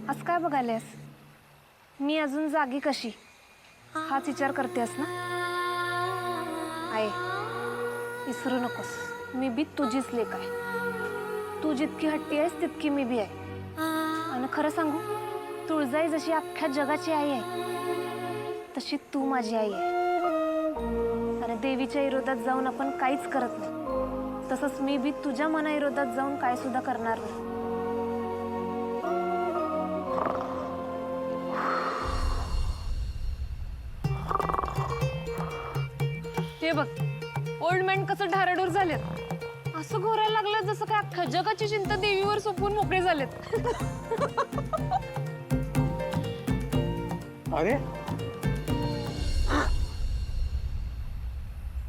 आज काय बघायलास? मी अजून जागी कशी हाच विचार करतेस ना? आहे, विसरू नकोस, मी बी तुझीच लेक आहे. तू जितकी हट्टी आहेस तितकी मी बी आहे. आणि खरं सांगू, तुळजाई जशी अख्ख्या जगाची आई आहे तशी तू माझी आई आहे. आणि देवीच्या विरोधात जाऊन आपण काहीच करत नाही, तसंच मी बी तुझ्या मनाविरोधात जाऊन काय सुद्धा करणार नाही. हे बघ, ओल्ड मॅन कसं ढाराडूर झालेत. असं घोरायला लागलं जसं काय अख्ख्या जगाची चिंता देवीवर सोपवून मोकळे झालेत. अरे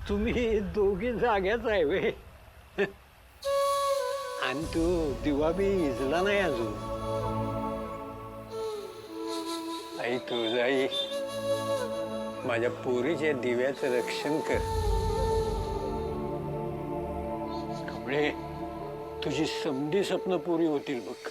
तुम्ही दोघी जाग्याच आहे वे. आणि तू दिवा बी इजला नाही अजून. आई तुळजाई, माझ्या पोरीच्या दिव्याचं रक्षण कर. कमळे, तुझी समधी स्वप्न पुरी होतील बघ.